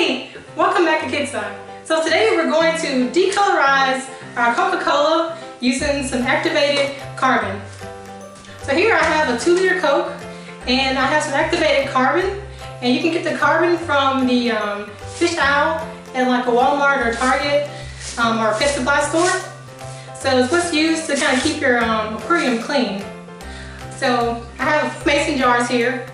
Hey, welcome back to KidSci. So today we're going to decolorize our Coca-Cola using some activated carbon. So here I have a 2-liter Coke and I have some activated carbon, and you can get the carbon from the fish aisle at like a Walmart or Target or a pet supply store. So it's what's used to kind of keep your aquarium clean. So I have mason jars here,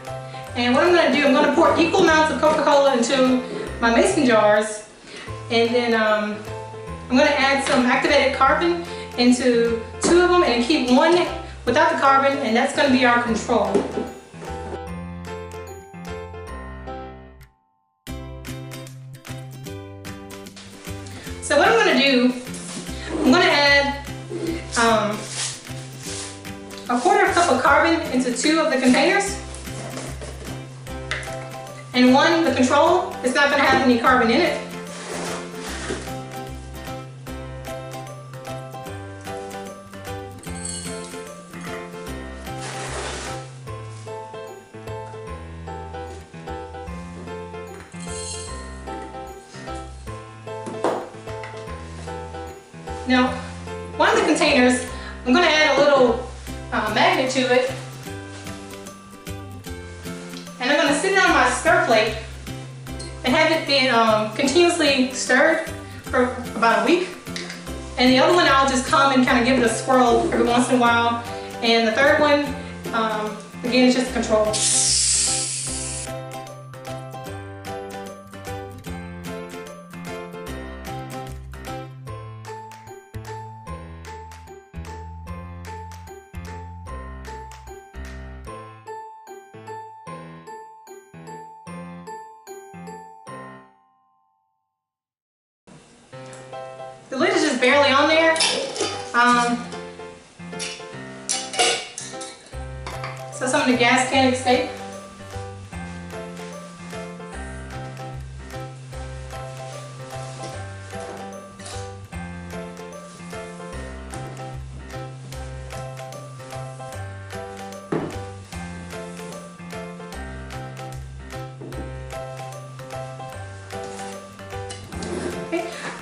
and what I'm going to do, I'm going to pour equal amounts of Coca-Cola into my mason jars, and then I'm going to add some activated carbon into 2 of them and keep one without the carbon, and that's going to be our control. So what I'm going to do, I'm going to add a 1/4 cup of carbon into 2 of the containers. And one, the control, is not going to have any carbon in it. Now, one of the containers, I'm going to add a little magnet to it. And I'm going to sit it on my stir plate and have it be continuously stirred for about a week. And the other one I'll just come and kind of give it a swirl every once in a while. And the third one, again, is just control. The lid is just barely on there. So some of the gas can escape.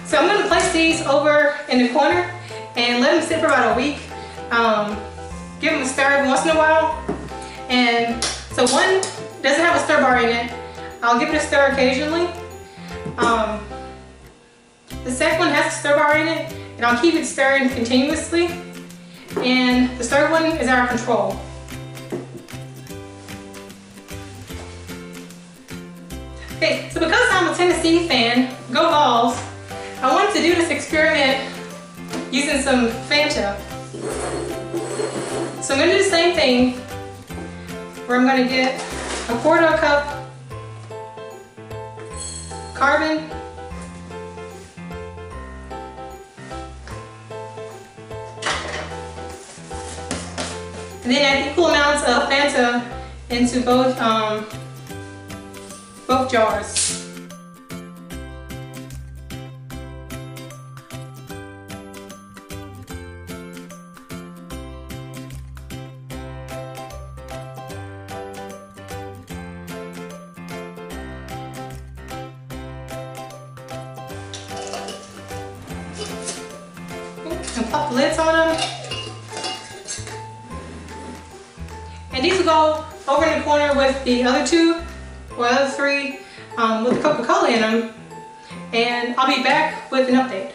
So I'm going to place these over in the corner and let them sit for about a week. Give them a stir every once in a while. And so one doesn't have a stir bar in it. I'll give it a stir occasionally. The second one has a stir bar in it, and I'll keep it stirring continuously. And the third one is our control. Okay, so because I'm a Tennessee fan, go Vols, I wanted to do this experiment using some Fanta. So I'm going to do the same thing, where I'm going to get a 1/4 cup carbon, and then add equal amounts of Fanta into both jars. And pop the lids on them. And these will go over in the corner with the other 2 or other 3 with Coca-Cola in them. And I'll be back with an update.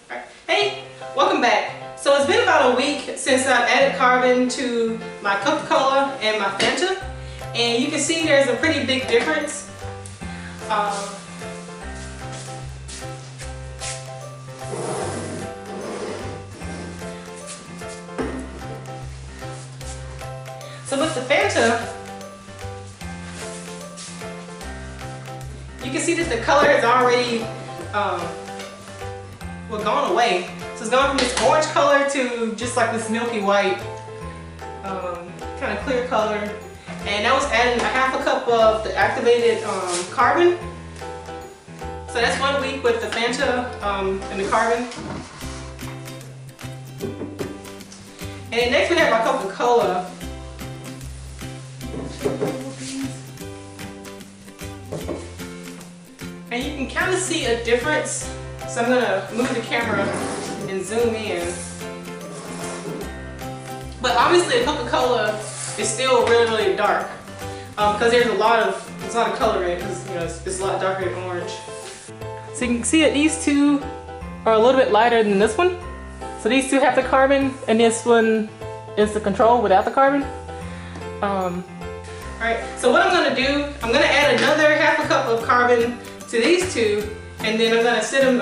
Alright. Hey, welcome back. So it's been about a week since I've added carbon to my Coca-Cola and my Fanta. And you can see there's a pretty big difference. So with the Fanta, you can see that the color has already gone away. So it's gone from this orange color to just like this milky white kind of clear color. And that was adding a 1/2 cup of the activated carbon. So that's 1 week with the Fanta and the carbon. And then next we have our Coca-Cola. And you can kind of see a difference. So I'm gonna move the camera and zoom in. But obviously the Coca-Cola is still really, really dark because there's a lot of color in it because it's a lot darker than orange. So you can see that these two are a little bit lighter than this one. So these two have the carbon and this one is the control without the carbon. Alright, so what I'm going to do, I'm going to add another half a cup of carbon to these two, and then I'm going to sit them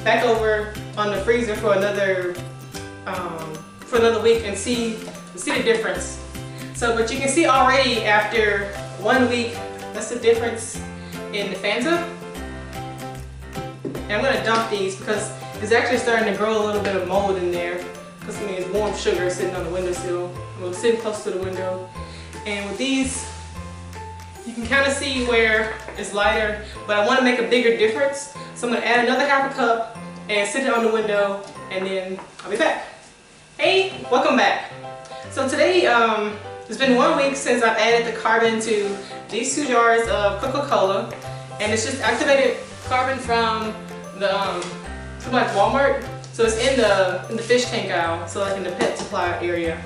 back over on the freezer for another week and see the difference. So, but you can see already after 1 week, that's the difference in the Fanta. And I'm going to dump these because it's actually starting to grow a little bit of mold in there. Because it's warm sugar sitting on the windowsill, well, sitting close to the window. And with these, you can kind of see where it's lighter, but I want to make a bigger difference. So I'm going to add another half a cup and sit it on the window, and then I'll be back. Hey, welcome back. So today, it's been 1 week since I've added the carbon to these 2 jars of Coca-Cola, and it's just activated carbon from the from like Walmart. So it's in the fish tank aisle, so like in the pet supply area.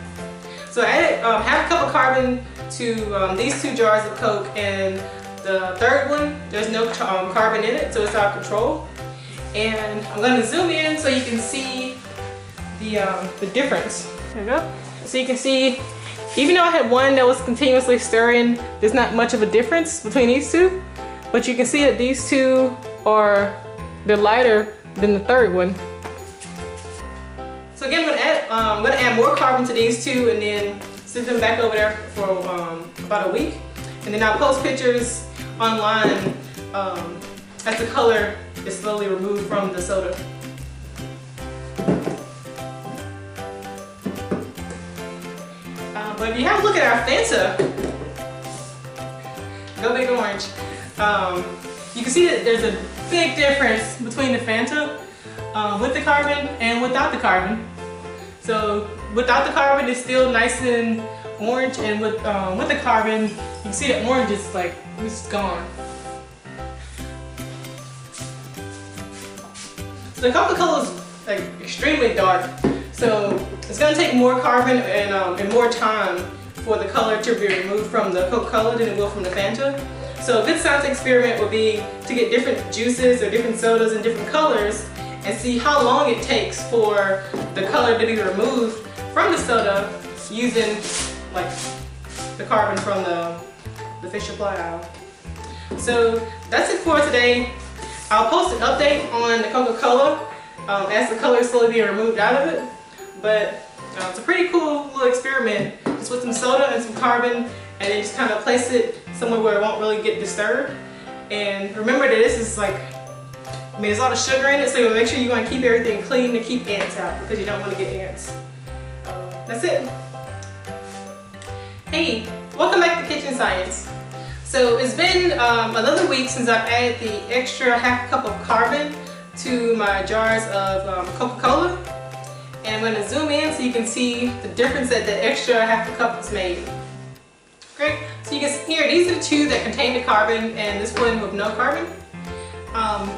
So I added half a cup of carbon to these 2 jars of Coke, and the third one, there's no carbon in it, so it's out of control. And I'm going to zoom in so you can see the difference. There you go. So you can see, even though I had one that was continuously stirring, there's not much of a difference between these two. But you can see that these two they're lighter than the third one. So again, I'm gonna add more carbon to these two and then sit them back over there for about a week. And then I'll post pictures online as the color is slowly removed from the soda. But if you have a look at our Fanta, go big orange, you can see that there's a big difference between the Fanta with the carbon and without the carbon. So without the carbon, it's still nice and orange, and with the carbon, you can see that orange is like, it's gone. So the Coca-Cola is like extremely dark, so it's going to take more carbon and more time for the color to be removed from the Coca-Cola than it will from the Fanta. So a good science experiment would be to get different juices or different sodas in different colors and see how long it takes for the color to be removed from the soda using like the carbon from the fish supply aisle. So that's it for today. I'll post an update on the Coca-Cola as the color is slowly being removed out of it. But it's a pretty cool little experiment. Just with some soda and some carbon, and then just kind of place it somewhere where it won't really get disturbed. And remember that this is like, there's a lot of sugar in it, so you make sure you want to keep everything clean to keep ants out, because you don't want to get ants. That's it. Hey, welcome back to Kitchen Science. So it's been another week since I've added the extra half cup of carbon to my jars of Coca-Cola. And I'm going to zoom in so you can see the difference that the extra half a cup has made. Great. So you can see here, these are the 2 that contain the carbon and this one with no carbon.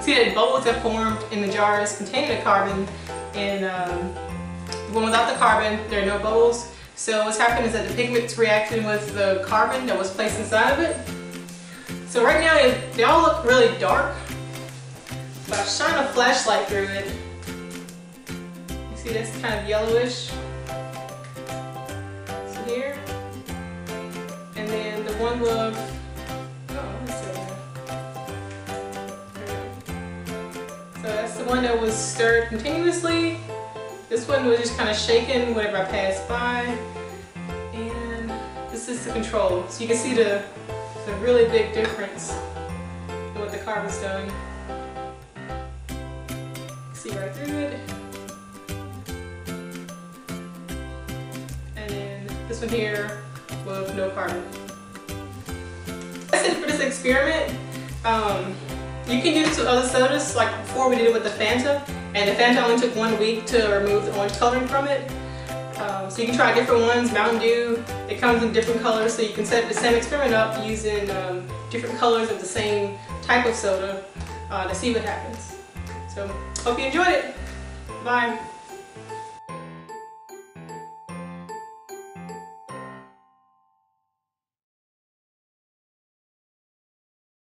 See that bubbles have formed in the jars containing the carbon, and the one without the carbon, there are no bubbles. So what's happened is that the pigment's reacting with the carbon that was placed inside of it. So right now they all look really dark, but I shine a flashlight through it. See, that's kind of yellowish. So here. And then the one with, so that's the one that was stirred continuously. This one was just kind of shaken whenever I passed by. And this is the control. So you can see the really big difference in what the carbon's done. See right through it. This one here with no carbon. That's it for this experiment. You can do this with other sodas, like before we did it with the Fanta, and the Fanta only took 1 week to remove the orange coloring from it. So you can try different ones, Mountain Dew, It comes in different colors, so you can set the same experiment up using different colors of the same type of soda to see what happens. So, hope you enjoyed it. Bye.